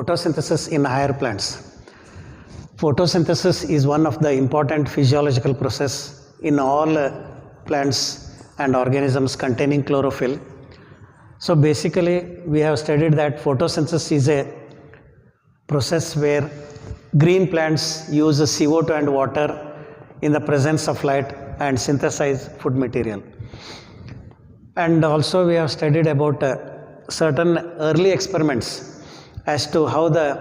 photosynthesis in higher plants. Photosynthesis is one of the important physiological process in all plants and organisms containing chlorophyll. So basically we have studied that photosynthesis is a process where green plants use CO2 and water in the presence of light and synthesize food material. And also we have studied about certain early experiments as to how the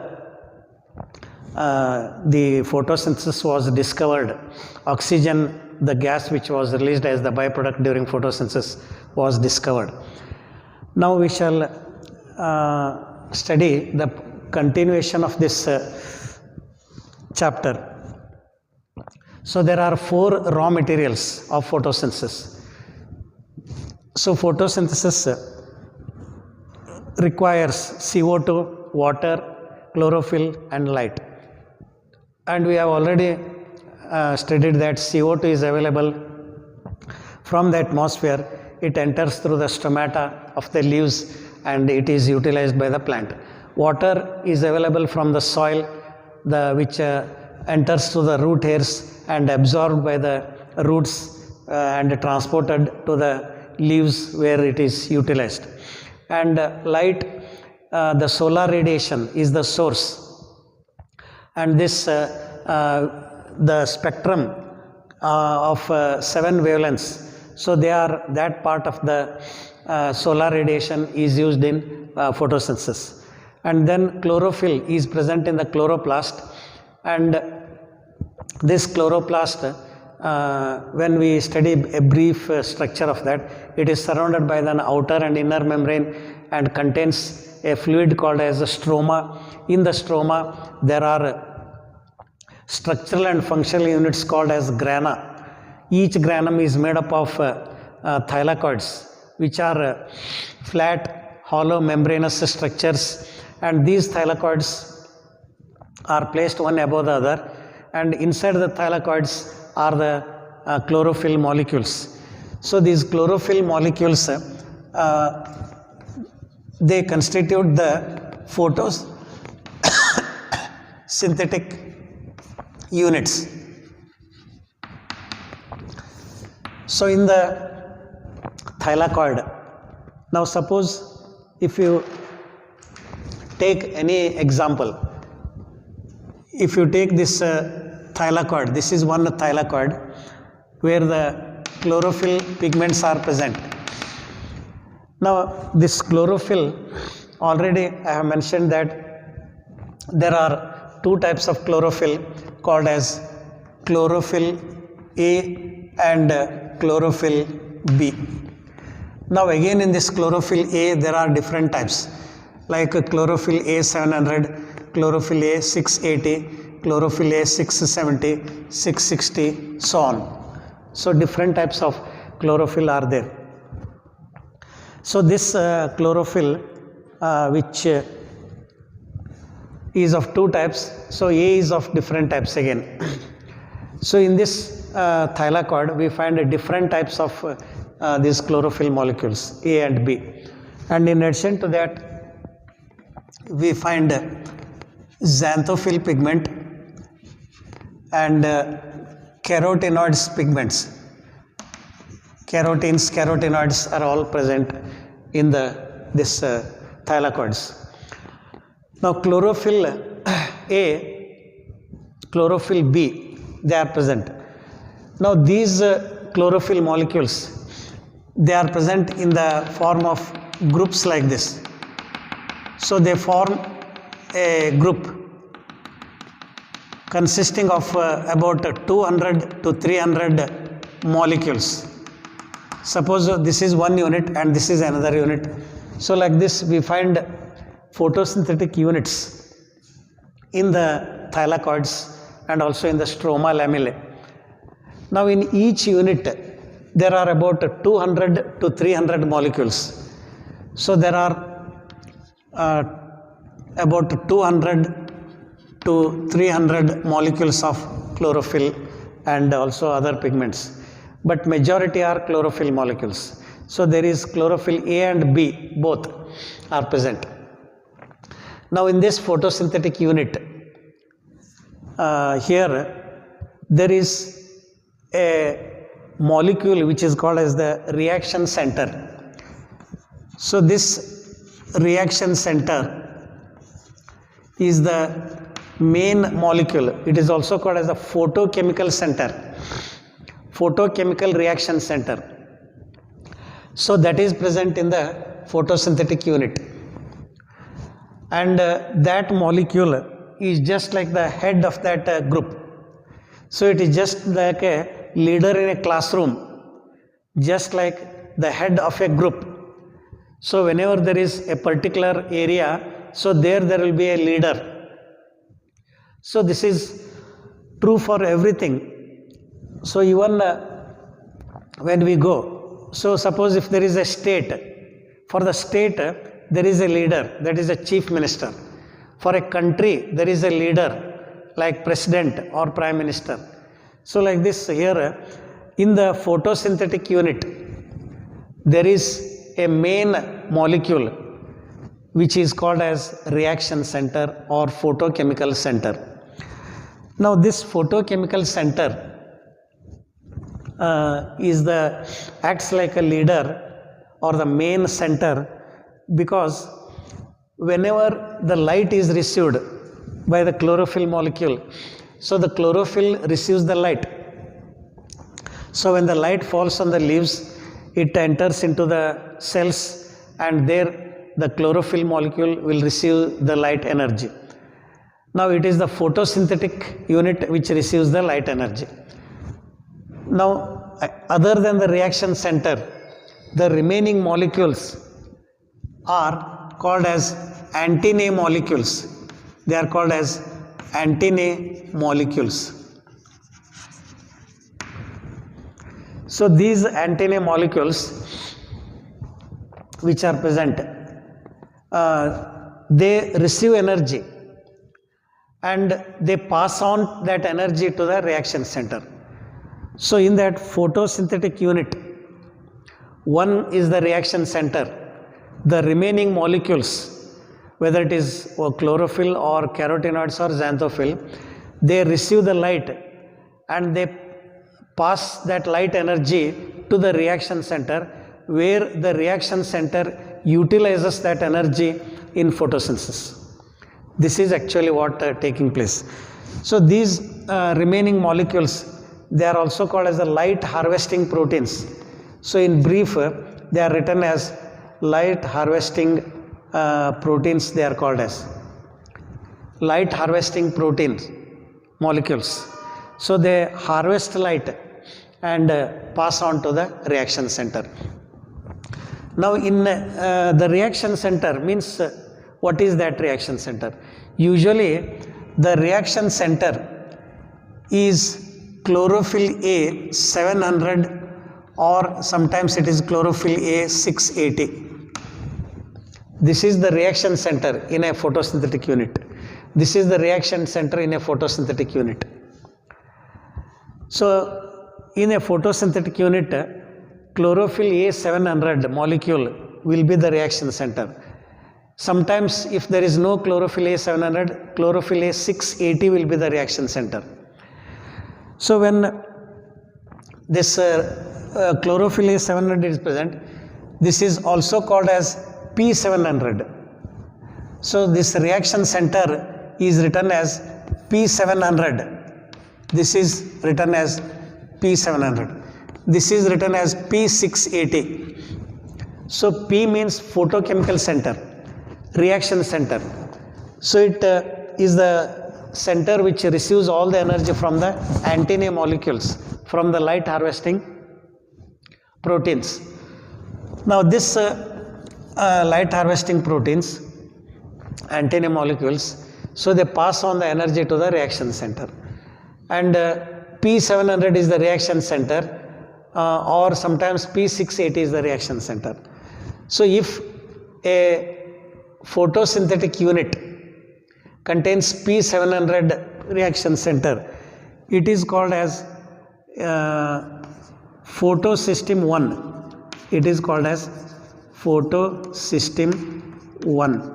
photosynthesis was discovered. Oxygen, the gas which was released as the byproduct during photosynthesis, was discovered. Now we shall study the continuation of this chapter. So there are 4 raw materials of photosynthesis. So photosynthesis requires CO2, water, chlorophyll and light. And we have already studied that CO2 is available from the atmosphere. It enters through the stomata of the leaves and it is utilized by the plant. Water is available from the soil, which enters through the root hairs and absorbed by the roots and transported to the leaves where it is utilized. And light, the solar radiation is the source. And this, the spectrum of 7 wavelengths. So they are, that part of the solar radiation is used in photosynthesis. And then chlorophyll is present in the chloroplast, and this chloroplast, when we study a brief structure of that, it is surrounded by an outer and inner membrane and contains a fluid called as a stroma. In the stroma there are structural and functional units called as grana. Each granum is made up of thylakoids, which are flat, hollow, membranous structures, and these thylakoids are placed one above the other, and inside the thylakoids are the chlorophyll molecules. So these chlorophyll molecules, they constitute the photosynthetic units. So in the thylakoid, now suppose if you take any example, if you take this thylakoid, this is one thylakoid where the chlorophyll pigments are present. Now this chlorophyll, already I have mentioned that there are 2 types of chlorophyll called as chlorophyll A and chlorophyll B. Now again in this chlorophyll A there are different types like chlorophyll A700, chlorophyll A680, chlorophyll A670, 660, so on. So different types of chlorophyll are there. So this chlorophyll which is of 2 types, so A is of different types again. So in this thylakoid we find different types of these chlorophyll molecules A and B, and in addition to that we find xanthophylл pigment and carotenoids pigments. Carotenes, carotenoids are all present in this thylakoids. Now chlorophyll A, chlorophyll B, they are present. Now these chlorophyll molecules, they are present in the form of groups like this. So they form a group consisting of about 200 to 300 molecules. Suppose this is one unit and this is another unit. So like this we find photosynthetic units in the thylakoids and also in the stroma lamellae. Now in each unit there are about 200 to 300 molecules. So there are about 200 to 300 molecules of chlorophyll and also other pigments, but majority are chlorophyll molecules. So there is chlorophyll A and B, both are present. Now in this photosynthetic unit, here there is a molecule which is called as the reaction center. So this reaction center is the main molecule. It is also called as the photochemical center, photochemical reaction center. So that is present in the photosynthetic unit, and that molecule is just like the head of that group. So it is just like a leader in a classroom, just like the head of a group. So whenever there is a particular area, so there will be a leader. So this is true for everything. So even when we go, so suppose if there is a state, for the state there is a leader, that is a chief minister. For a country there is a leader like president or prime minister. So like this here in the photosynthetic unit there is a main molecule which is called as reaction center or photochemical center. Now this photochemical center acts like a leader or the main center, because whenever the light is received by the chlorophyll molecule, so the chlorophyll receives the light. So when the light falls on the leaves, it enters into the cells, and there the chlorophyll molecule will receive the light energy. Now it is the photosynthetic unit which receives the light energy. Now other than the reaction center, the remaining molecules are called as antennae molecules. They are called as antennae molecules. So these antennae molecules which are present, they receive energy and they pass on that energy to the reaction center. So in that photosynthetic unit, one is the reaction center. The remaining molecules, whether it is chlorophyll or carotenoids or xanthophyll, they receive the light and they pass that light energy to the reaction center, where the reaction center utilizes that energy in photosynthesis. This is actually what taking place. So these remaining molecules, they are also called as the light harvesting proteins. So in brief, they are written as light harvesting proteins. They are called as light harvesting proteins molecules. So they harvest light and pass on to the reaction center. Now in the reaction center means what is that reaction center? Usually the reaction center is chlorophyll A 700 or sometimes it is chlorophyll A 680. This is the reaction center in a photosynthetic unit. This is the reaction center in a photosynthetic unit. So in a photosynthetic unit, chlorophyll A 700 molecule will be the reaction center. Sometimes if there is no chlorophyll A 700, chlorophyll A 680 will be the reaction center. So when this chlorophyll A 700 is present, this is also called as P700. So this reaction center is written as P700. This is written as P700. This is written as P680. So P means photochemical center, reaction center. So it is the center which receives all the energy from the antennae molecules, from the light harvesting proteins. Now this light harvesting proteins, antennae molecules, so they pass on the energy to the reaction center, and P700 is the reaction center, or sometimes P680 is the reaction center. So if a photosynthetic unit contains P700 reaction center, it is called as photosystem 1. It is called as photosystem 1.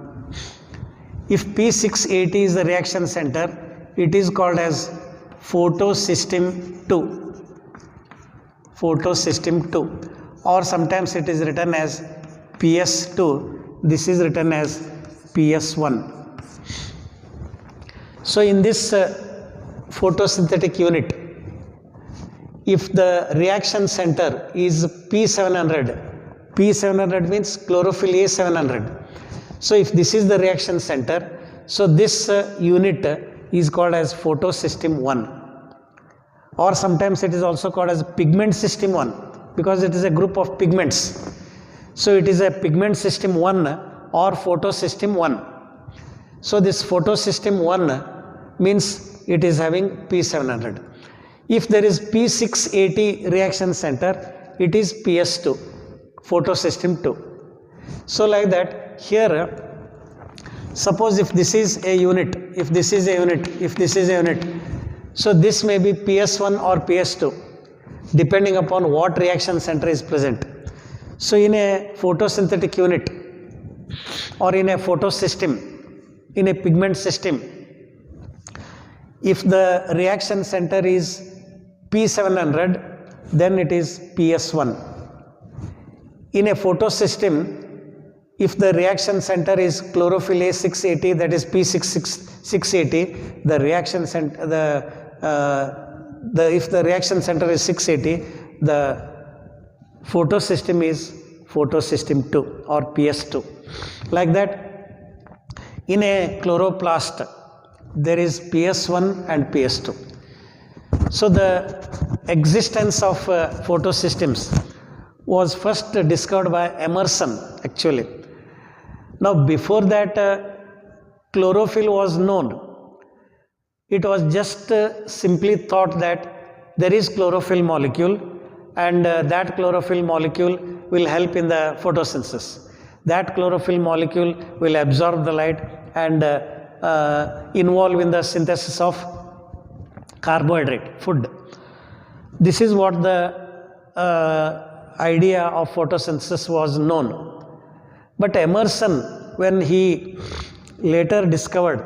If P680 is the reaction center, it is called as photosystem 2. Photosystem 2. Or sometimes it is written as PS2. This is written as PS1. So in this photosynthetic unit, if the reaction center is P700, P700 means chlorophyll A 700. So if this is the reaction center, so this unit is called as photosystem 1. Or sometimes it is also called as pigment system 1 because it is a group of pigments. So it is a pigment system 1 or photosystem 1. So this photosystem 1 means it is having P700. If there is P680 reaction center, it is PS2, photosystem 2. So like that, here, suppose if this is a unit, if this is a unit, if this is a unit, so this may be PS1 or PS2, depending upon what reaction center is present. So in a photosynthetic unit or in a photosystem, in a pigment system, if the reaction center is P700, then it is PS1. In a photosystem, if the reaction center is chlorophyll A 680, that is P680, the reaction center, if the reaction center is 680, the photosystem is photosystem 2 or PS2. Like that, in a chloroplast, there is PS1 and PS2. So the existence of photosystems was first discovered by Emerson actually. Now before that chlorophyll was known. It was just simply thought that there is chlorophyll molecule and that chlorophyll molecule will help in the photosynthesis. That chlorophyll molecule will absorb the light and involve in the synthesis of carbohydrate, food. This is what the idea of photosynthesis was known. But Emerson, when he later discovered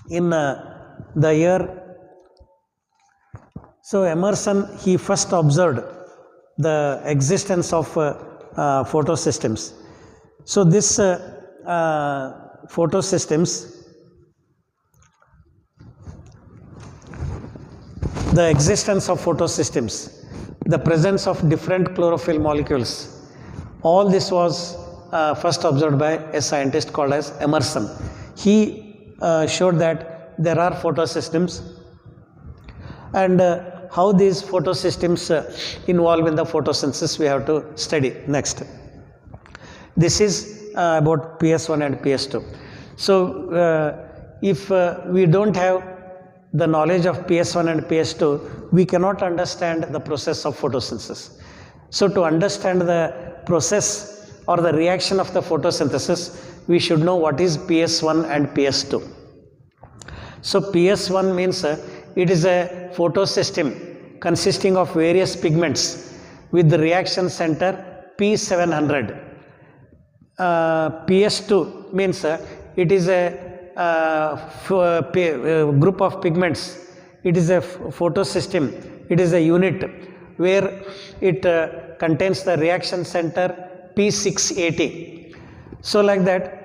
in the year, so Emerson, he first observed the existence of photosystems. So this photosystems, the existence of photosystems, the presence of different chlorophyll molecules, all this was first observed by a scientist called as Emerson. He showed that there are photosystems and how these photosystems involve in the photosynthesis we have to study next. This is about PS1 and PS2. So if we don't have the knowledge of PS1 and PS2, we cannot understand the process of photosynthesis. So to understand the process or the reaction of the photosynthesis, we should know what is PS1 and PS2. So PS1 means it is a photosystem consisting of various pigments with the reaction center P700. PS2 means it is a group of pigments. It is a photosystem. It is a unit where it contains the reaction center P680. So like that,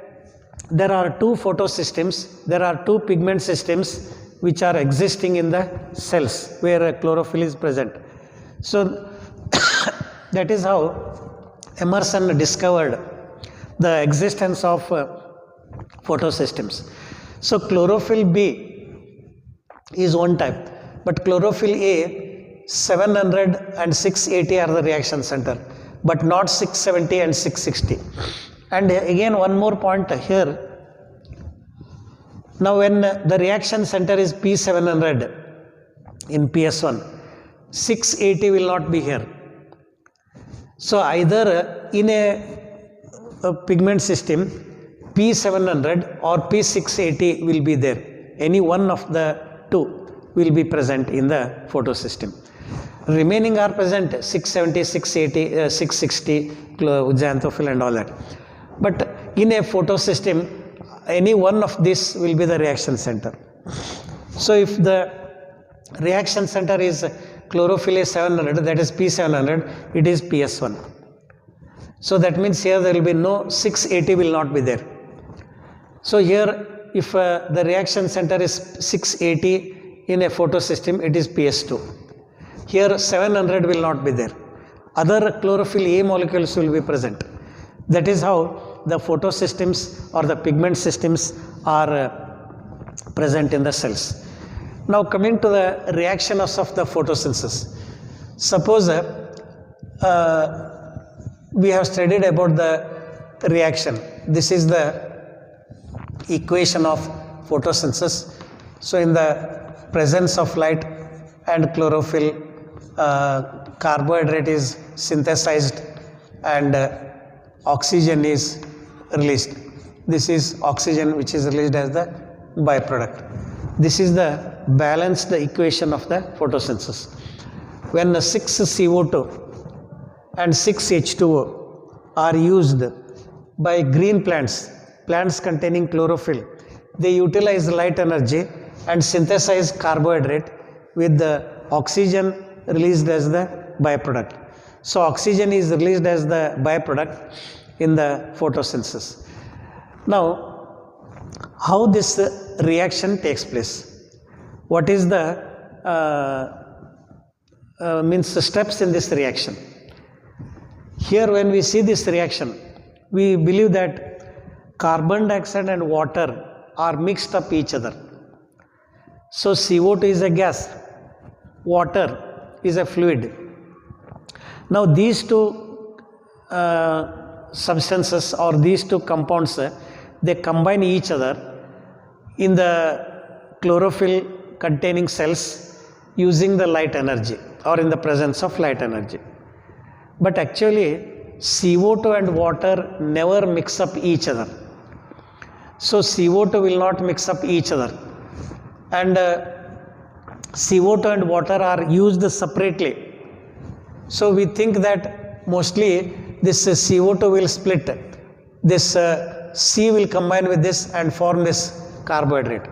there are two photosystems, there are two pigment systems which are existing in the cells where chlorophyll is present. So that is how Emerson discovered the existence of photosystems. So chlorophyll B is one type, but chlorophyll A 700 and 680 are the reaction center, but not 670 and 660. And again one more point here. Now when the reaction center is P700 in PS1, 680 will not be here. So either in a pigment system P700 or P680 will be there. Any one of the two will be present in the photosystem. Remaining are present 670, 680, 660, xanthophyll and all that. But in a photosystem, any one of this will be the reaction center. So if the reaction center is chlorophyll is 700, that is P700, it is PS1. So that means here there will be no 680 will not be there. So here if the reaction center is 680 in a photosystem, it is PS2. Here 700 will not be there. Other chlorophyll A molecules will be present. That is how the photosystems or the pigment systems are present in the cells. Now coming to the reactions of the photosynthesis. Suppose we have studied about the reaction. This is the equation of photosynthesis. So in the presence of light and chlorophyll, carbohydrate is synthesized and oxygen is released. This is oxygen which is released as the byproduct. This is the balanced equation of the photosynthesis. When 6 CO2 and 6 H2O are used by green plants, plants containing chlorophyll, they utilize light energy and synthesize carbohydrate with the oxygen released as the byproduct. So oxygen is released as the byproduct in the photosynthesis. Now, how this reaction takes place? What is the steps in this reaction? Here when we see this reaction, we believe that carbon dioxide and water are mixed up each other. So CO2 is a gas, water is a fluid. Now these two substances or these two compounds, they combine each other in the chlorophyll containing cells using the light energy or in the presence of light energy. But actually CO2 and water never mix up each other. So CO2 will not mix up each other, and CO2 and water are used separately. So we think that mostly this CO2 will split, this C will combine with this and form this carbohydrate,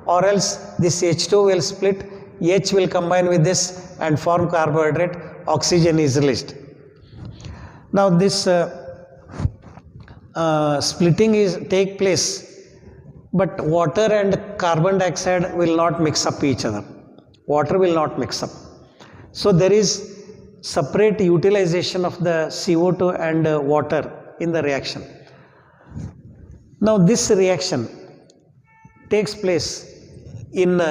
or else this H2 will split, H will combine with this and form carbohydrate, oxygen is released. Now this splitting take place, but water and carbon dioxide will not mix up each other. Water will not mix up. So there is separate utilization of the CO2 and water in the reaction. Now this reaction takes place in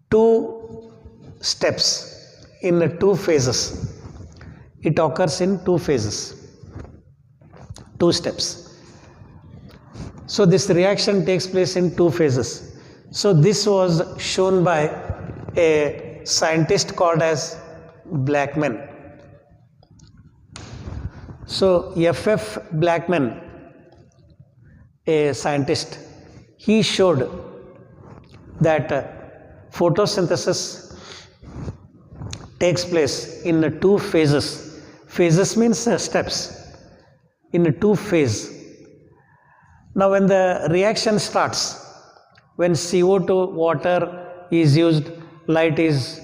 2 steps, in 2 phases. It occurs in 2 phases, 2 steps. So this reaction takes place in 2 phases. So this was shown by a scientist called as Blackman. So F.F. Blackman, a scientist, he showed that photosynthesis takes place in 2 phases. Phases means steps, in 2 phases. Now when the reaction starts, when CO2, water is used, light is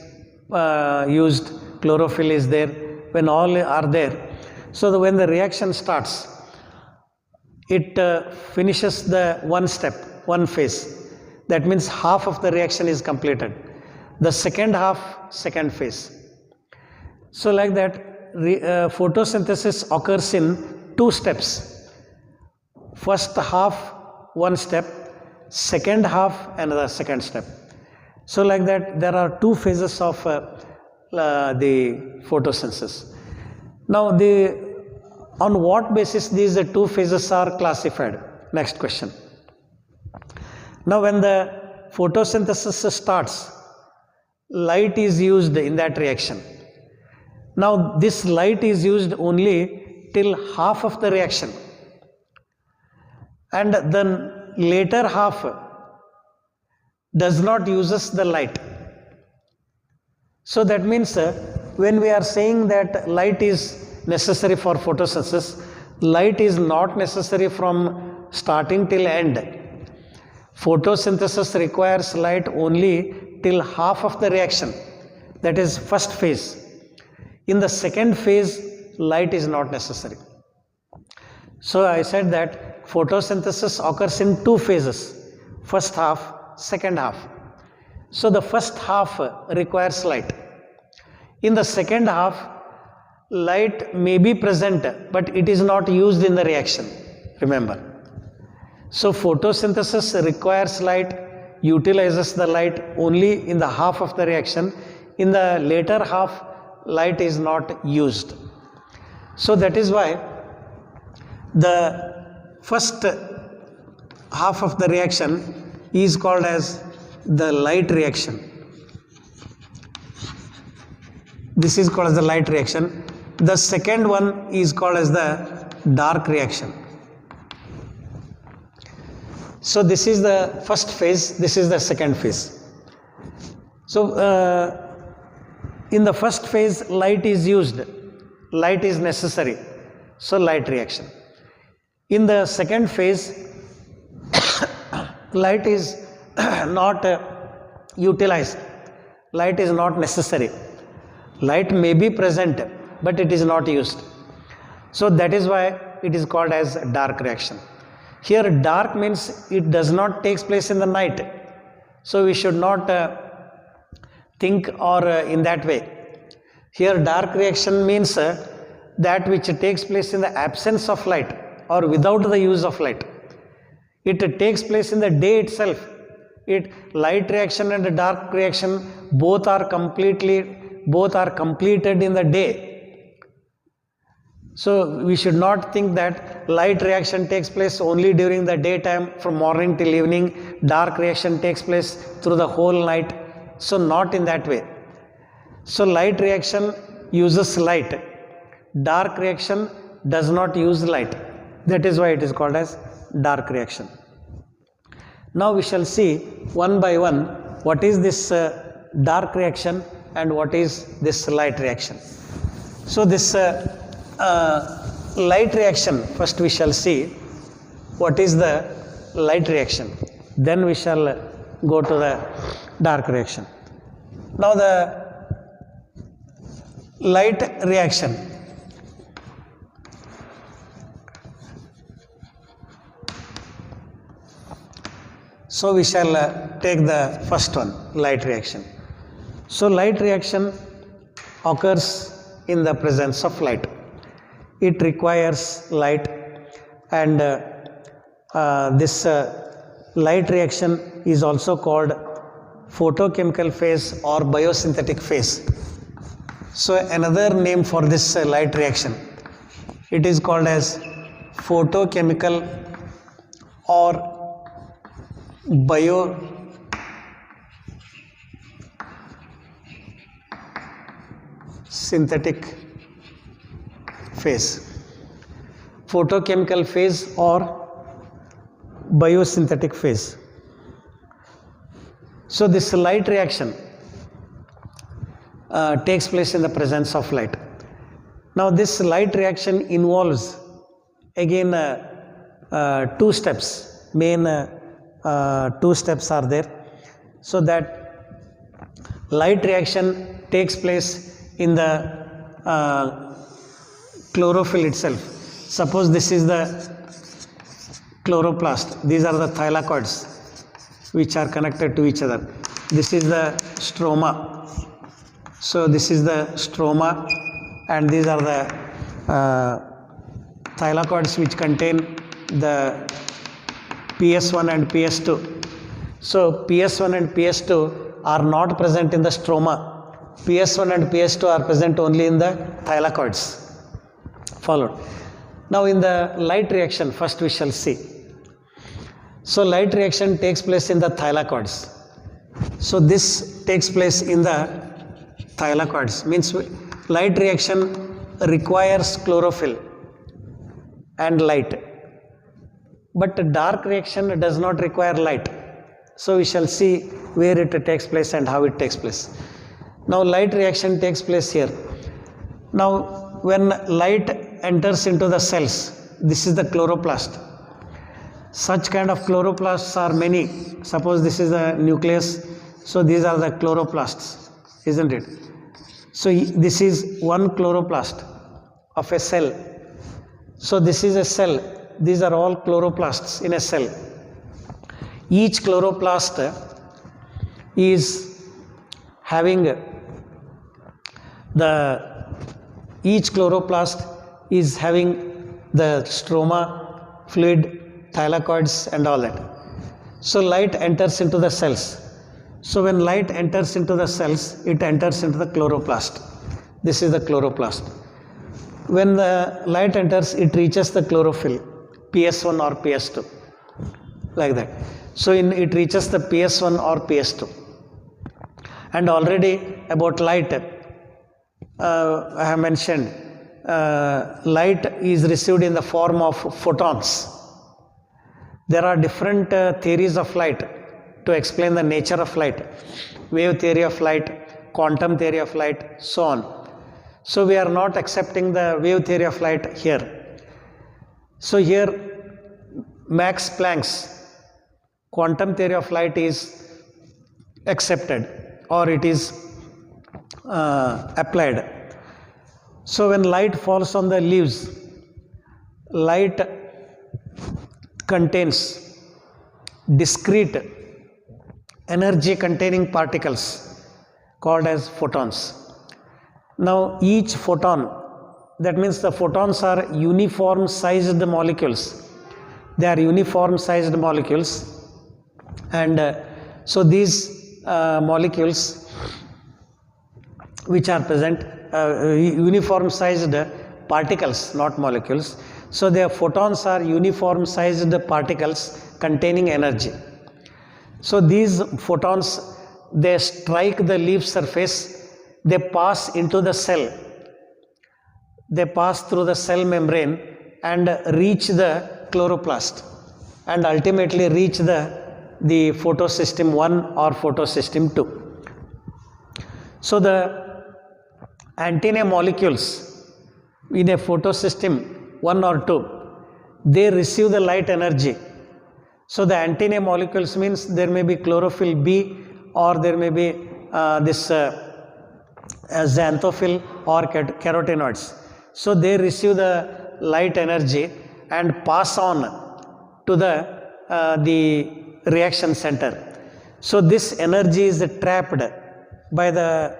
used, chlorophyll is there, when all are there. So when the reaction starts, it finishes the one step, one phase. That means half of the reaction is completed. The second half, second phase. So like that, photosynthesis occurs in 2 steps. First half, one step, second half, another second step. So like that, there are 2 phases of the photosynthesis. Now on what basis these 2 phases are classified? Next question. Now when the photosynthesis starts, light is used in that reaction. Now this light is used only till half of the reaction, and then later half does not uses the light. So that means when we are saying that light is necessary for photosynthesis, light is not necessary from starting till end. Photosynthesis requires light only till half of the reaction, that is first phase. In the second phase, light is not necessary. So I said that photosynthesis occurs in two phases, first half, second half. So the first half requires light. In the second half, light may be present, but it is not used in the reaction, remember. So photosynthesis requires light, utilizes the light only in the half of the reaction. In the later half, light is not used. So that is why the first half of the reaction is called as the light reaction. This is called as the light reaction. The second one is called as the dark reaction. So this is the first phase, this is the second phase. So in the first phase, light is used, light is necessary, so light reaction. In the second phase, light is not utilized, light is not necessary. Light may be present, but it is not used. So that is why it is called as dark reaction. Here dark means it does not take place in the night. So we should not think or in that way. Here dark reaction means that which takes place in the absence of light or without the use of light. It takes place in the day itself. Light reaction and dark reaction both are completed in the day. So we should not think that light reaction takes place only during the daytime from morning till evening, dark reaction takes place through the whole night. So not in that way. So light reaction uses light, dark reaction does not use light. That is why it is called as dark reaction. Now we shall see one by one what is this dark reaction and what is this light reaction. So this light reaction, first we shall see what is the light reaction, then we shall go to the dark reaction. Now the light reaction, so we shall take the first one, light reaction. So light reaction occurs in the presence of light. It requires light, and this light reaction is also called photochemical phase or biosynthetic phase. So another name for this light reaction, it is called as photochemical or biosynthetic phase. Photochemical phase or biosynthetic phase. So this light reaction takes place in the presence of light. Now this light reaction involves again two steps, main two steps are there. So that light reaction takes place in the chlorophyll itself. Suppose this is the chloroplast, these are the thylakoids which are connected to each other. This is the stroma. So this is the stroma, and these are the thylakoids which contain the PS1 and PS2. So PS1 and PS2 are not present in the stroma. PS1 and PS2 are present only in the thylakoids. Followed. Now in the light reaction, first we shall see. So light reaction takes place in the thylakoids. So this takes place in the thylakoids, means light reaction requires chlorophyll and light. But dark reaction does not require light. So we shall see where it takes place and how it takes place. Now light reaction takes place here. Now when light enters into the cells, this is the chloroplast. Such kind of chloroplasts are many. Suppose this is the nucleus, so these are the chloroplasts, isn't it? So this is one chloroplast of a cell. So this is a cell. These are all chloroplasts in a cell. Each chloroplast is having each chloroplast is having the stroma, fluid, thylakoids and all that. So light enters into the cells. So when light enters into the cells, it enters into the chloroplast. This is the chloroplast. When the light enters, it reaches the chlorophyll, PS1 or PS2, like that. So it reaches the PS1 or PS2. And already about light, I have mentioned, light is received in the form of photons. There are different theories of light to explain the nature of light. Wave theory of light, quantum theory of light, so on. So we are not accepting the wave theory of light here. So here Max Planck's quantum theory of light is accepted, or it is applied. So when light falls on the leaves, light contains discrete energy containing particles called as photons. Now each photon, that means the photons are uniform sized molecules. They are uniform sized molecules, and so these molecules which are present, uniform sized particles, not molecules. So their photons are uniform sized particles containing energy. So these photons, they strike the leaf surface, they pass into the cell, they pass through the cell membrane and reach the chloroplast and ultimately reach the photosystem 1 or photosystem 2. So the antennae molecules in a photosystem 1 or 2, they receive the light energy. So the antennae molecules means there may be chlorophyll B, or there may be this xanthophyll or carotenoids. So they receive the light energy and pass on to the reaction center. So this energy is trapped by the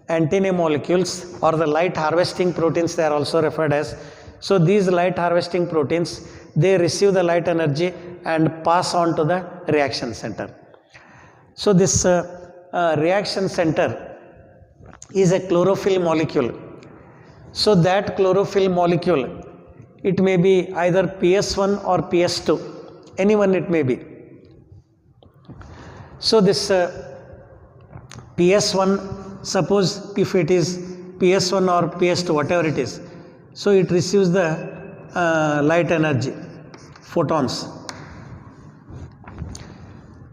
antennae molecules, or the light harvesting proteins they are also referred as. So these light harvesting proteins, they receive the light energy and pass on to the reaction center. So this reaction center is a chlorophyll molecule. So that chlorophyll molecule, it may be either PS1 or PS2, anyone it may be. So this PS1, suppose if it is PS1 or PS2, whatever it is, so it receives the light energy, photons.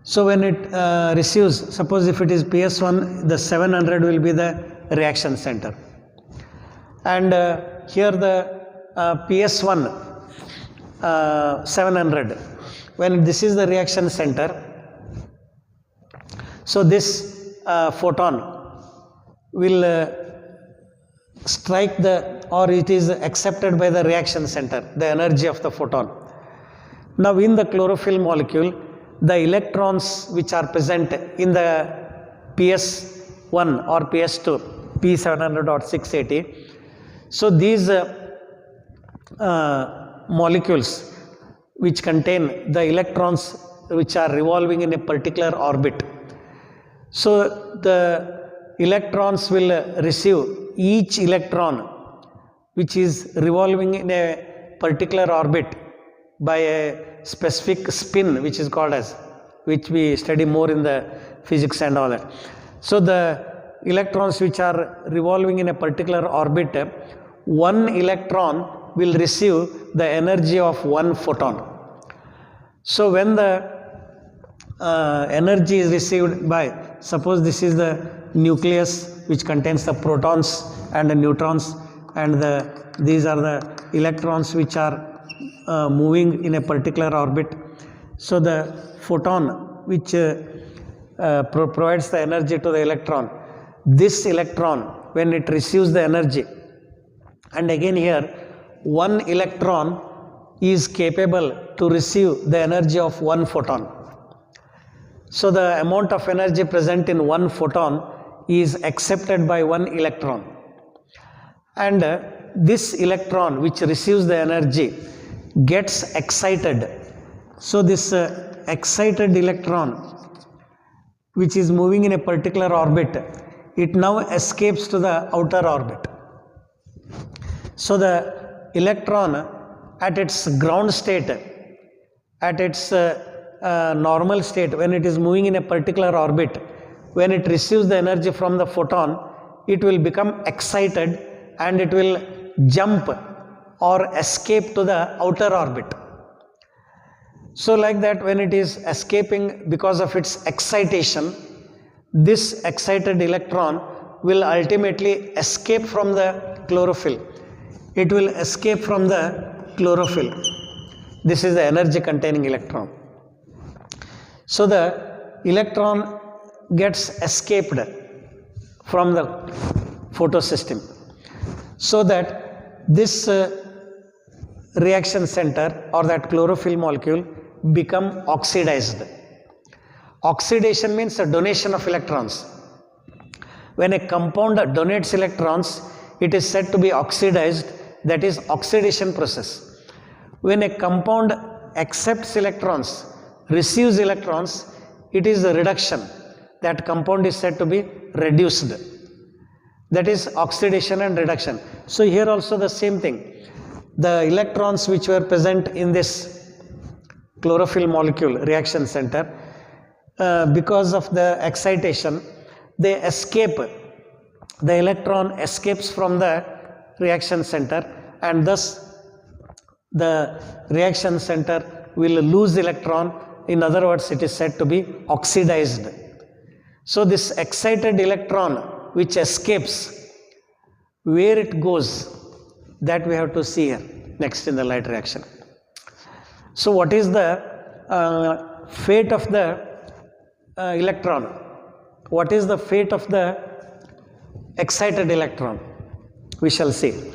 So when it receives, suppose if it is PS1, the 700 will be the reaction center. And here the PS1 700, when this is the reaction center, so this photon will strike or it is accepted by the reaction center, the energy of the photon. Now in the chlorophyll molecule, the electrons which are present in the PS1 or PS2, P700 or 680, so these molecules which contain the electrons which are revolving in a particular orbit, so the electrons will receive, each electron which is revolving in a particular orbit by a specific spin which is called as, which we study more in the physics and all that. So the electrons which are revolving in a particular orbit, one electron will receive the energy of one photon. So when the energy is received by, suppose this is the nucleus which contains the protons and the neutrons, and these are the electrons which are moving in a particular orbit. So the photon which provides the energy to the electron, this electron when it receives the energy, and again here one electron is capable to receive the energy of one photon. So the amount of energy present in one photon is accepted by one electron, and this electron which receives the energy gets excited. So this excited electron which is moving in a particular orbit, it now escapes to the outer orbit. So the electron at its ground state, at its normal state, when it is moving in a particular orbit, when it receives the energy from the photon, it will become excited and it will jump or escape to the outer orbit. So like that, when it is escaping because of its excitation, this excited electron will ultimately escape from the chlorophyll. It will escape from the chlorophyll. This is the energy containing electron. So the electron gets escaped from the photosystem, so that this reaction center or that chlorophyll molecule become oxidized. Oxidation means a donation of electrons. When a compound donates electrons, it is said to be oxidized, that is oxidation process. When a compound accepts electrons, receives electrons, it is a reduction. That compound is said to be reduced. That is oxidation and reduction. So here also the same thing. The electrons which were present in this chlorophyll molecule reaction center, because of the excitation, they escape. The electron escapes from the reaction center, and thus the reaction center will lose electron. In other words, it is said to be oxidized. So this excited electron which escapes, where it goes, that we have to see here next in the light reaction. So what is the fate of the electron? What is the fate of the excited electron? We shall see.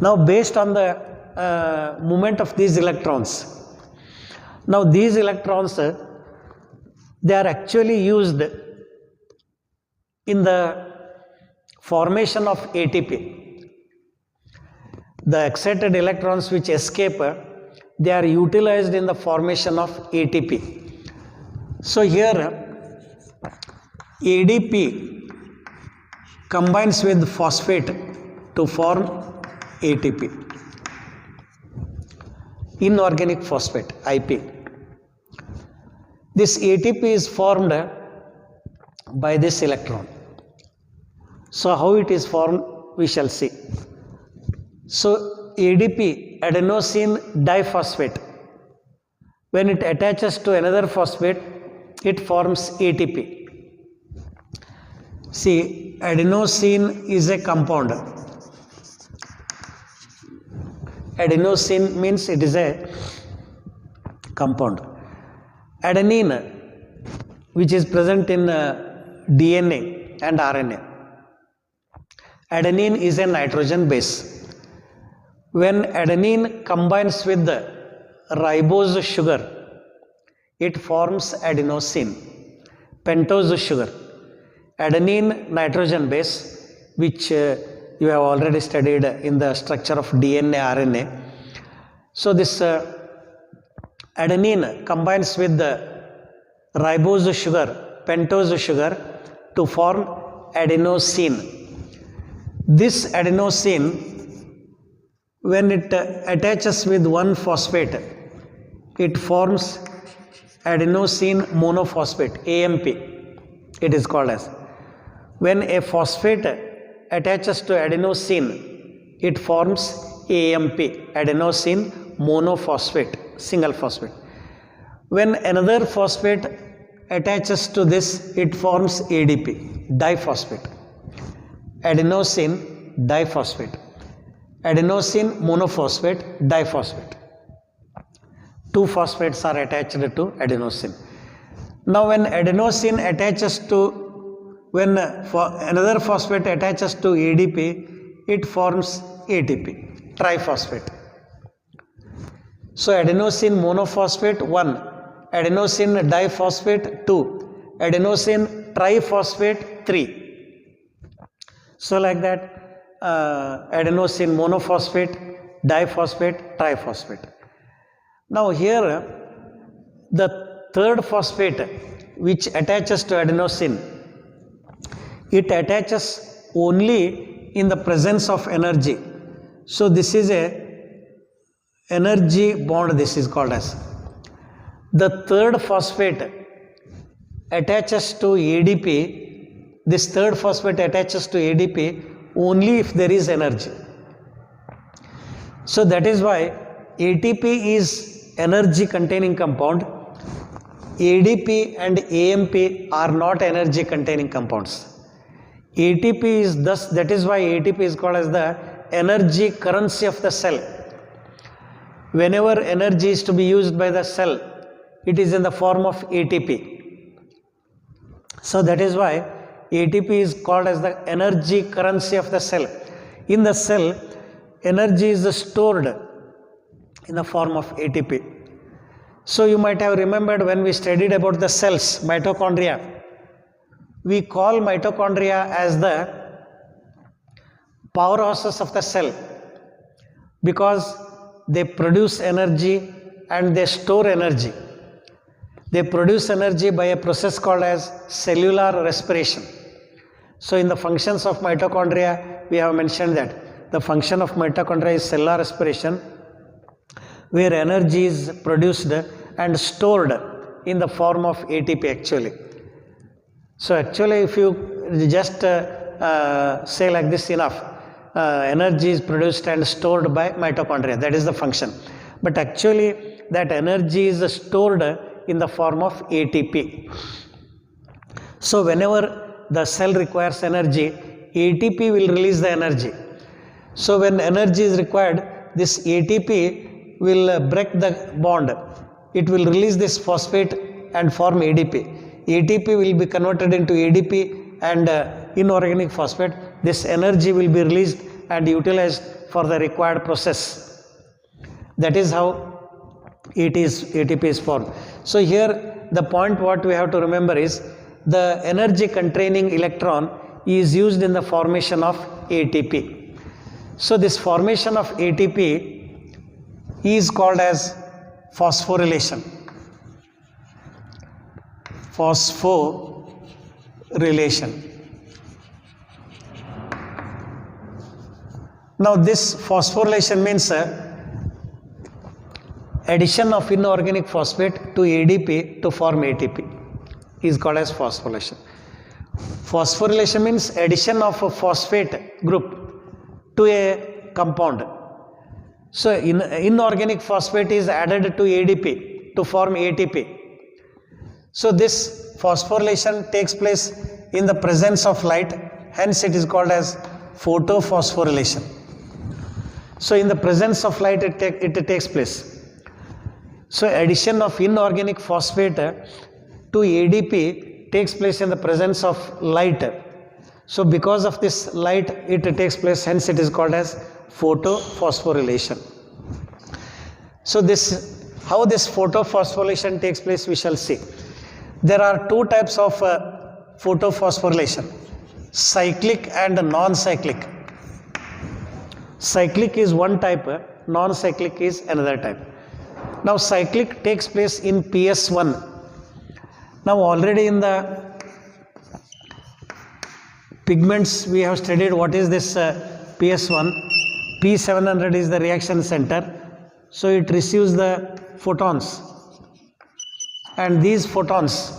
Now based on the movement of these electrons, now these electrons, they are actually used in the formation of ATP. The excited electrons which escape, they are utilized in the formation of ATP. So here ADP combines with phosphate to form ATP, inorganic phosphate, IP. This ATP is formed by this electron. So how it is formed, we shall see. So ADP, adenosine diphosphate, when it attaches to another phosphate, it forms ATP. See, adenosine is a compound. Adenosine means it is a compound. Adenine, which is present in DNA and RNA. Adenine is a nitrogen base. When adenine combines with the ribose sugar, it forms adenosine, pentose sugar. Adenine nitrogen base, which you have already studied in the structure of DNA, RNA. So this adenine combines with the ribose sugar, pentose sugar, to form adenosine. This adenosine, when it attaches with one phosphate, it forms adenosine monophosphate, AMP, it is called as. When a phosphate attaches to adenosine, it forms AMP, adenosine monophosphate, single phosphate. When another phosphate attaches to this, it forms ADP, diphosphate, adenosine diphosphate, adenosine monophosphate, diphosphate. two phosphates are attached to adenosine. Now when adenosine attaches to, when another phosphate attaches to ADP, it forms ATP, triphosphate. So adenosine monophosphate 1, adenosine diphosphate 2, adenosine triphosphate 3. So like that, adenosine monophosphate, diphosphate, triphosphate. Now here the third phosphate which attaches to adenosine, it attaches only in the presence of energy. So this is a energy bond, this is called as. The third phosphate attaches to ADP, this third phosphate attaches to ADP only if there is energy. So that is why ATP is energy containing compound, ADP and AMP are not energy containing compounds. ATP is thus, that is why ATP is called as the energy currency of the cell. Whenever energy is to be used by the cell, it is in the form of ATP. So that is why ATP is called as the energy currency of the cell. In the cell, energy is stored in the form of ATP. So you might have remembered when we studied about the cells, mitochondria, we call mitochondria as the powerhouses of the cell because they produce energy and they store energy. They produce energy by a process called as cellular respiration. So in the functions of mitochondria, we have mentioned that the function of mitochondria is cellular respiration, where energy is produced and stored in the form of ATP actually. So actually if you just say like this enough, energy is produced and stored by mitochondria, that is the function. But actually that energy is stored in the form of ATP. So whenever the cell requires energy, ATP will release the energy. So when energy is required, this ATP will break the bond. It will release this phosphate and form ADP. ATP will be converted into ADP and inorganic phosphate. This energy will be released and utilized for the required process. That is how ATP is formed. So here the point what we have to remember is the energy containing electron is used in the formation of ATP. So this formation of ATP is called as phosphorylation. Phosphorylation. Now this phosphorylation means addition of inorganic phosphate to ADP to form ATP is called as phosphorylation. Phosphorylation means addition of a phosphate group to a compound. So inorganic phosphate is added to ADP to form ATP. So this phosphorylation takes place in the presence of light, hence it is called as photophosphorylation. So in the presence of light it takes place. So addition of inorganic phosphate to ADP takes place in the presence of light. So because of this light it takes place, hence it is called as photophosphorylation. So this, how this photophosphorylation takes place we shall see. There are two types of photophosphorylation, cyclic and non-cyclic. Cyclic is one type, non-cyclic is another type. Now cyclic takes place in PS1. Now already in the pigments we have studied what is this PS1. P700 is the reaction center. So it receives the photons and these photons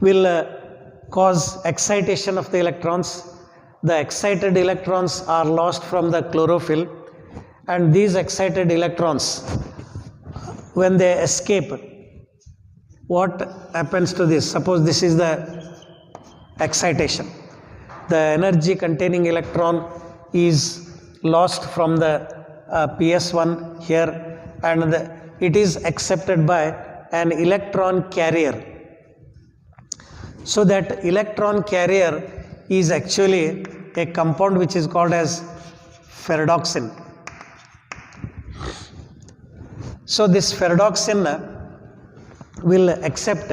will cause excitation of the electrons. The excited electrons are lost from the chlorophyll and these excited electrons, when they escape, what happens to this? Suppose this is the excitation. The energy containing electron is lost from the PS1 here and it is accepted by an electron carrier. So that electron carrier is actually a compound which is called as ferredoxin. So this ferredoxin will accept,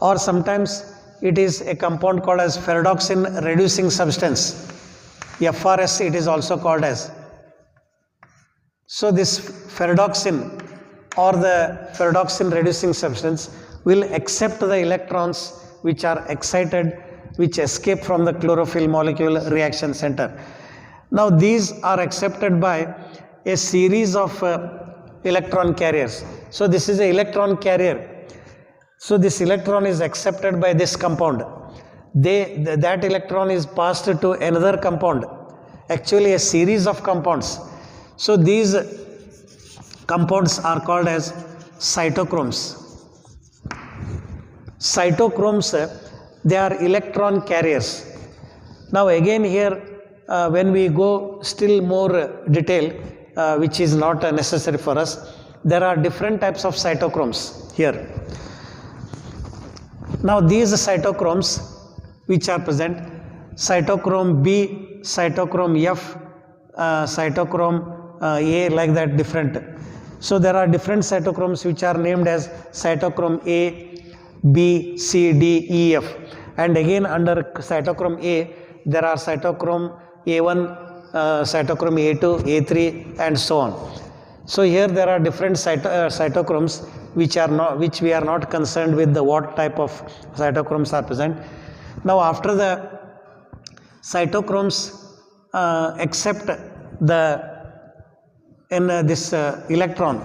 or sometimes it is a compound called as ferredoxin reducing substance, FRS it is also called as. So this ferredoxin or the ferredoxin reducing substance will accept the electrons which are excited, which escape from the chlorophyll molecule reaction center. Now these are accepted by a series of electron carriers. So this is an electron carrier. So this electron is accepted by this compound. That electron is passed to another compound, actually a series of compounds. So these compounds are called as cytochromes. Cytochromes, they are electron carriers. Now again here, when we go still more detail, which is not necessary for us, there are different types of cytochromes here. Now these cytochromes which are present, cytochrome B, cytochrome F, cytochrome A, like that different. So there are different cytochromes which are named as cytochrome A, B, C, D, E, F. And again under cytochrome A, there are cytochrome A1, cytochrome A2, A3 and so on. So here there are different cytochromes which we are not concerned with what type of cytochromes are present. Now after the cytochromes accept this electron,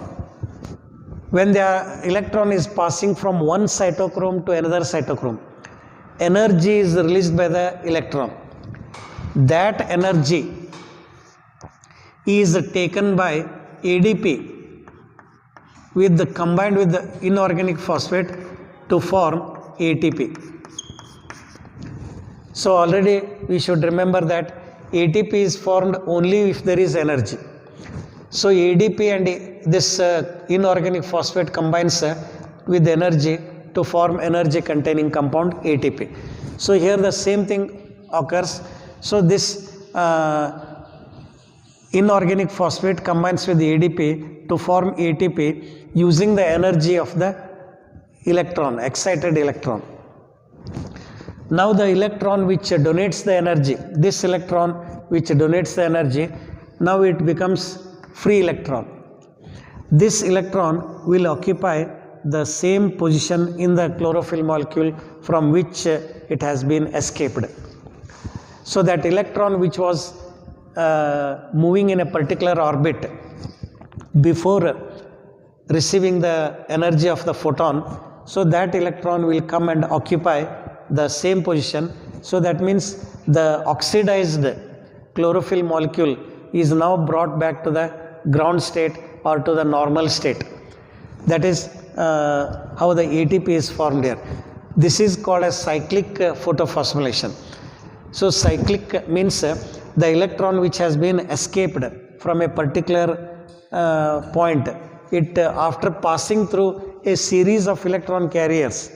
when the electron is passing from one cytochrome to another cytochrome, energy is released by the electron. That energy is taken by ADP combined with the inorganic phosphate to form ATP. So already we should remember that ATP is formed only if there is energy. So ADP and this inorganic phosphate combines with energy to form energy containing compound ATP. So here the same thing occurs. So this inorganic phosphate combines with the ADP to form ATP using the energy of the electron, excited electron. Now the electron which donates the energy, this electron which donates the energy, now it becomes free electron. This electron will occupy the same position in the chlorophyll molecule from which it has been escaped. So that electron which was moving in a particular orbit before receiving the energy of the photon, so that electron will come and occupy the same position. So that means the oxidized chlorophyll molecule is now brought back to the ground state or to the normal state. That is how the ATP is formed here. This is called as cyclic photophosphorylation. So cyclic means the electron which has been escaped from a particular point, it after passing through a series of electron carriers,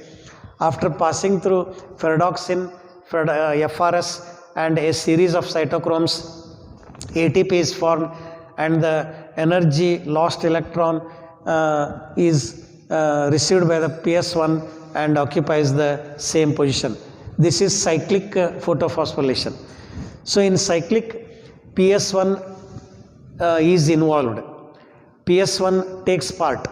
after passing through ferredoxin, FRS and a series of cytochromes, ATP is formed and the energy lost electron is received by the PS1 and occupies the same position. This is cyclic photophosphorylation. So in cyclic, PS1 is involved. PS1 takes part,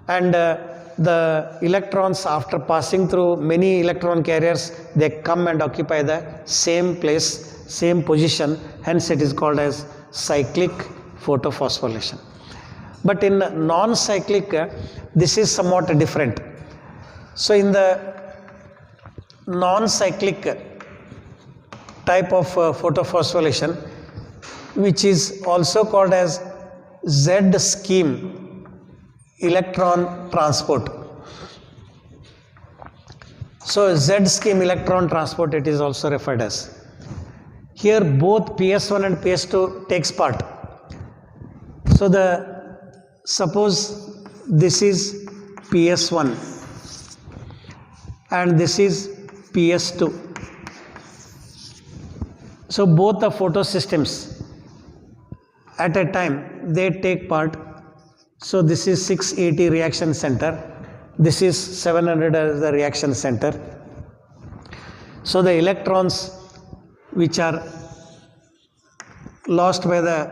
and the electrons, after passing through many electron carriers, they come and occupy the same place, same position, hence it is called as cyclic photophosphorylation. But in non-cyclic, this is somewhat different. So in the non-cyclic type of photophosphorylation, which is also called as Z scheme electron transport. So Z scheme electron transport it is also referred as. Here both PS1 and PS2 takes part. So the suppose this is PS1 and this is PS2. So both the photosystems at a time they take part. So this is 680 reaction center, this is 700 as the reaction center. So the electrons which are lost by the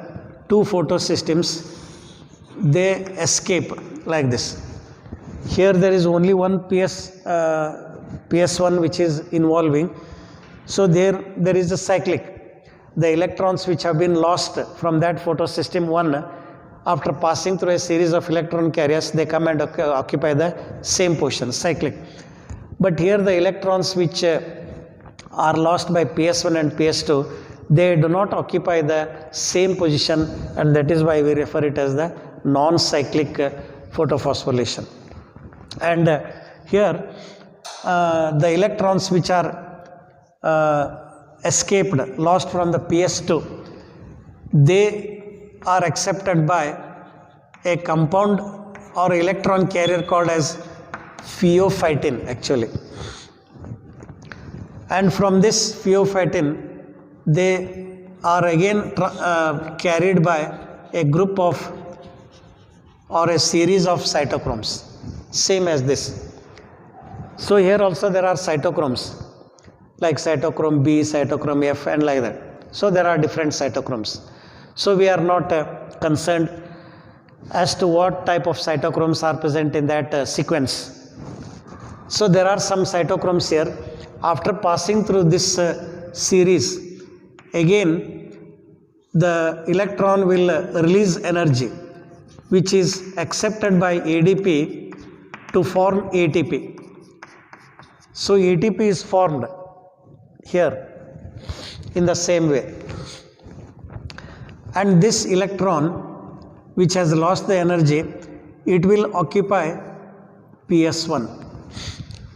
two photosystems, they escape like this. Here there is only one PS1 which is involving. So there is a cyclic. The electrons which have been lost from that photosystem 1, after passing through a series of electron carriers, they come and occupy the same position, cyclic. But here the electrons which are lost by PS1 and PS2, they do not occupy the same position, and that is why we refer it as the non-cyclic photophosphorylation. And here the electrons which are escaped, lost from the PS2, they are accepted by a compound or electron carrier called as pheophytin actually. And from this pheophytin, they are again carried by a group of or a series of cytochromes, same as this. So here also there are cytochromes like cytochrome B, cytochrome F and like that. So there are different cytochromes. So we are not concerned as to what type of cytochromes are present in that sequence. So there are some cytochromes here. After passing through this series, again the electron will release energy which is accepted by ADP to form ATP. So ATP is formed here in the same way. And this electron which has lost the energy, it will occupy PS1.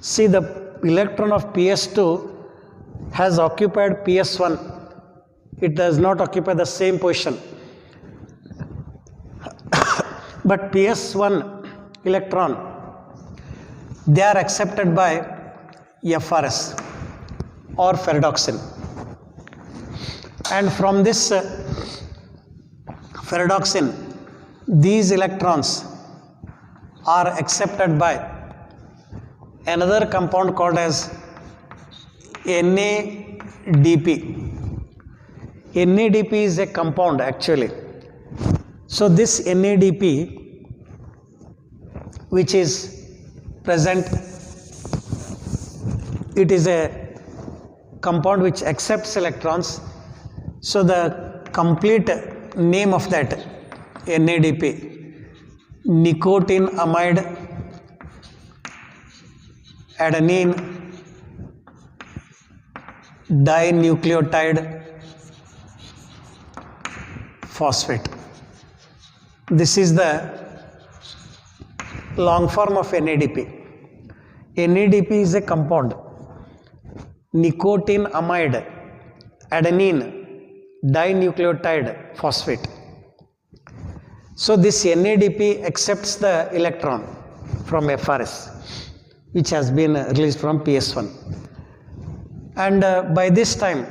See, the electron of PS2 has occupied PS1. It does not occupy the same position. But PS1 electron, they are accepted by FRS or ferredoxin. And from this ferredoxin, these electrons are accepted by another compound called as NADP. NADP is a compound actually. So this NADP which is present, it is a compound which accepts electrons. So the complete name of that NADP, nicotinamide adenine dinucleotide phosphate. This is the long form of NADP. NADP is a compound, nicotinamide adenine dinucleotide phosphate. So this NADP accepts the electron from FRS which has been released from PS1. And by this time,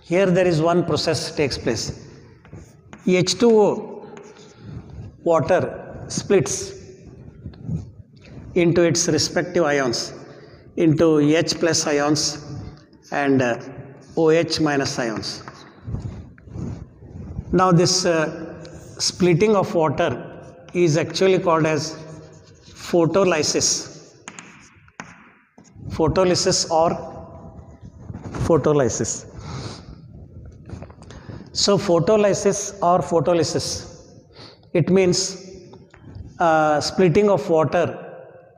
here there is one process takes place. H2O water splits into its respective ions, into H plus ions and OH minus ions. Now this splitting of water is actually called as photolysis. Photolysis or photolysis. So photolysis or photolysis, it means splitting of water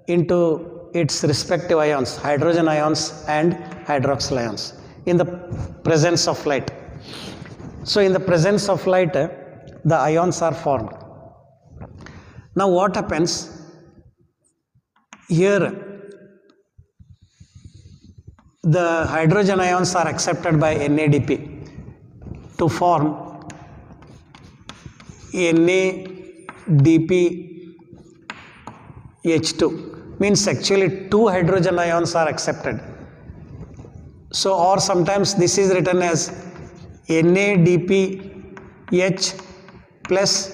into its respective ions, hydrogen ions and hydroxyl ions, in the presence of light. So in the presence of light, the ions are formed. Now what happens here? The hydrogen ions are accepted by NADP to form NADH dpH2 means actually 2 hydrogen ions are accepted. So, or sometimes this is written as NADPH plus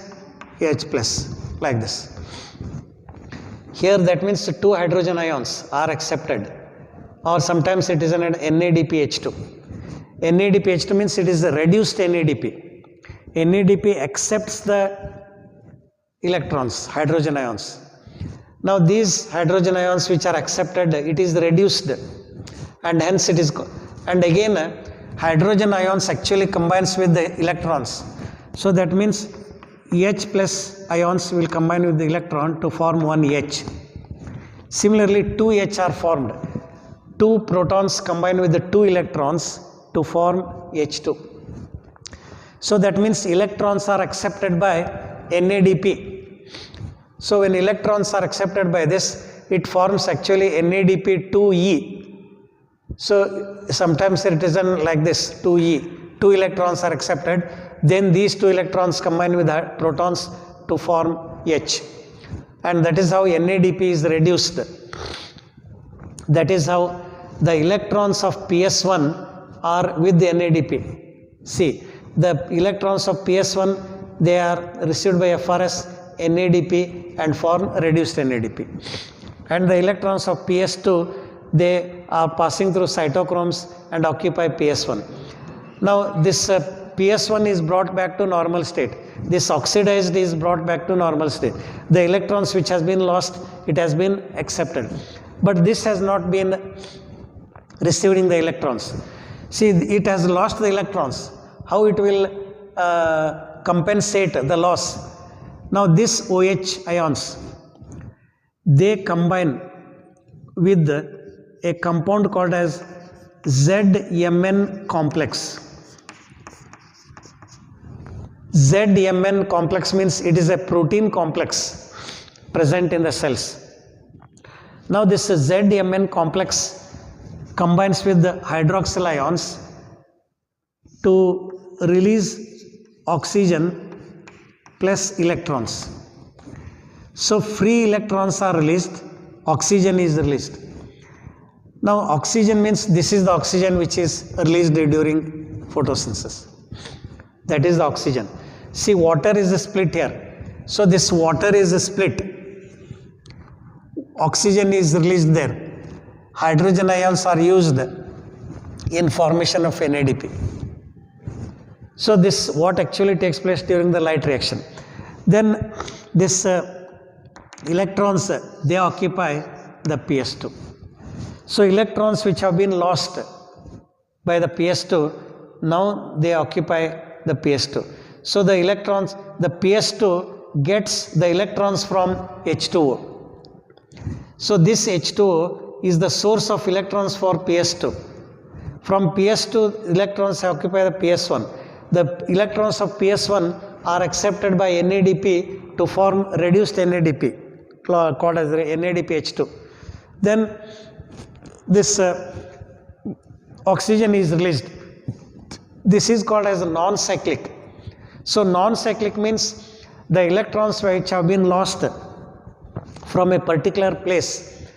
H plus, like this. Here that means 2 hydrogen ions are accepted, or sometimes it is an NADPH2. NADPH2 means it is a reduced NADP. NADP accepts the electrons, hydrogen ions. Now these hydrogen ions which are accepted, it is reduced, and hence it is, and again hydrogen ions actually combines with the electrons. So that means H plus ions will combine with the electron to form one H. Similarly 2 H are formed. 2 protons combine with the 2 electrons to form H2. So that means electrons are accepted by NADP. So when electrons are accepted by this, it forms actually NADP2E. So sometimes it is like this, 2E. 2 electrons are accepted, then these 2 electrons combine with the protons to form H. And that is how NADP is reduced. That is how the electrons of PS1 are with the NADP. See, the electrons of PS1, they are received by FRS, NADP and form reduced NADP. And the electrons of PS2, they are passing through cytochromes and occupy PS1. Now this PS1 is brought back to normal state. This oxidized is brought back to normal state. The electrons which has been lost, it has been accepted. But this has not been receiving the electrons. See, it has lost the electrons. How it will compensate the loss? Now this OH ions, they combine with a compound called as ZMN complex. ZMN complex means it is a protein complex present in the cells. Now this ZMN complex combines with the hydroxyl ions to release oxygen plus electrons. So free electrons are released, oxygen is released. Now oxygen means this is the oxygen which is released during photosynthesis. That is the oxygen. See, water is split here. So this water is split. Oxygen is released there. Hydrogen ions are used in formation of NADP. So this what actually takes place during the light reaction. Then this electrons, they occupy the PS2. So electrons which have been lost by the PS2, now they occupy the PS2. So the electrons, the PS2 gets the electrons from H2O. So this H2O is the source of electrons for PS2. From PS2, electrons occupy the PS1. The electrons of PS1 are accepted by NADP to form reduced NADP, called as NADPH2. Then this oxygen is released. This is called as non-cyclic. So non-cyclic means the electrons which have been lost from a particular place,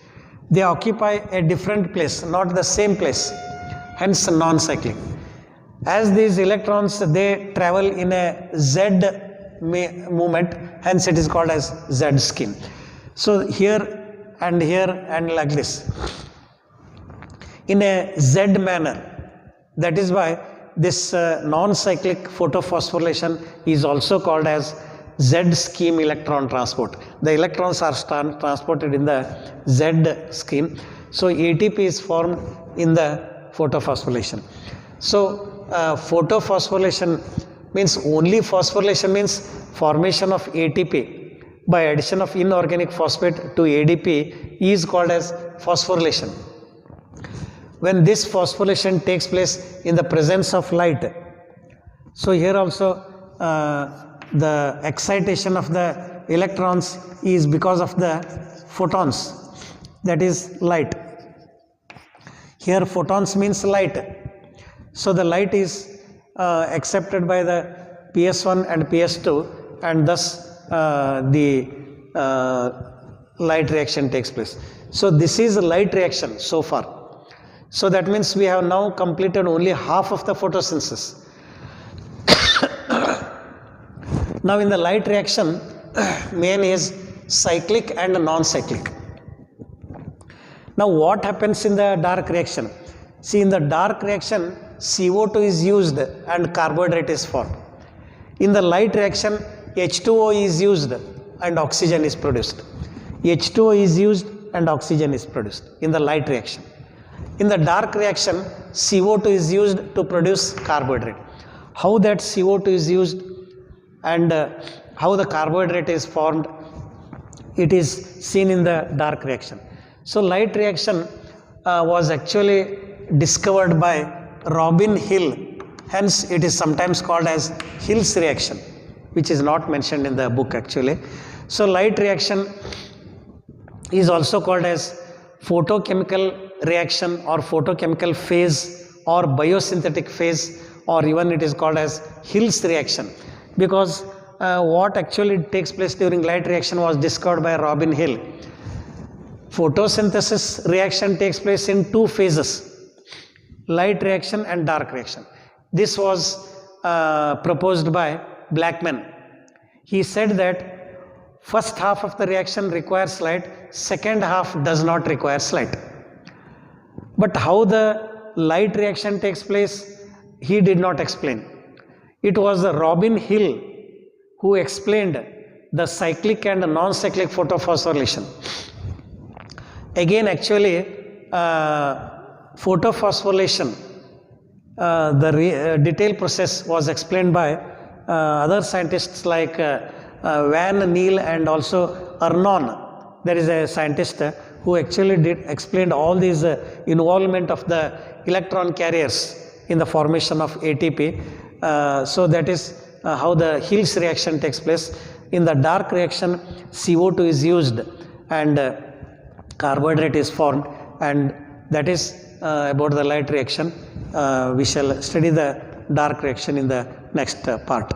they occupy a different place, not the same place, hence non-cyclic. As these electrons, they travel in a Z movement, hence it is called as Z scheme. So here and like this, in a Z manner. That is why this non-cyclic photophosphorylation is also called as Z scheme electron transport. The electrons are transported in the Z scheme. So ATP is formed in the photophosphorylation. So photophosphorylation means only phosphorylation means formation of ATP by addition of inorganic phosphate to ADP is called as phosphorylation. When this phosphorylation takes place in the presence of light, so here also the excitation of the electrons is because of the photons, that is light. Here photons means light. So the light is accepted by the PS1 and PS2 and thus the light reaction takes place. So this is a light reaction so far. So that means we have now completed only half of the photosynthesis. Now in the light reaction, main is cyclic and non-cyclic. Now what happens in the dark reaction? See, in the dark reaction, CO2 is used and carbohydrate is formed. In the light reaction, H2O is used and oxygen is produced. H2O is used and oxygen is produced in the light reaction. In the dark reaction, CO2 is used to produce carbohydrate. How that CO2 is used and how the carbohydrate is formed, it is seen in the dark reaction. So light reaction was actually discovered by Robin Hill, hence it is sometimes called as Hill's reaction, which is not mentioned in the book actually. So light reaction is also called as photochemical reaction or photochemical phase or biosynthetic phase, or even it is called as Hill's reaction, because what actually takes place during light reaction was discovered by Robin Hill. Photosynthesis reaction takes place in two phases, light reaction and dark reaction. This was proposed by Blackman. He said that first half of the reaction requires light, second half does not require light. But how the light reaction takes place, he did not explain. It was Robin Hill who explained the cyclic and non-cyclic photophosphorylation. Again, actually, photophosphorylation, the detailed process was explained by other scientists like Van Neal and also Arnon. There is a scientist who actually explained all these involvement of the electron carriers in the formation of ATP. So that is how the Hill's reaction takes place. In the dark reaction, CO2 is used and carbohydrate is formed, and that is about the light reaction. We shall study the dark reaction in the next part.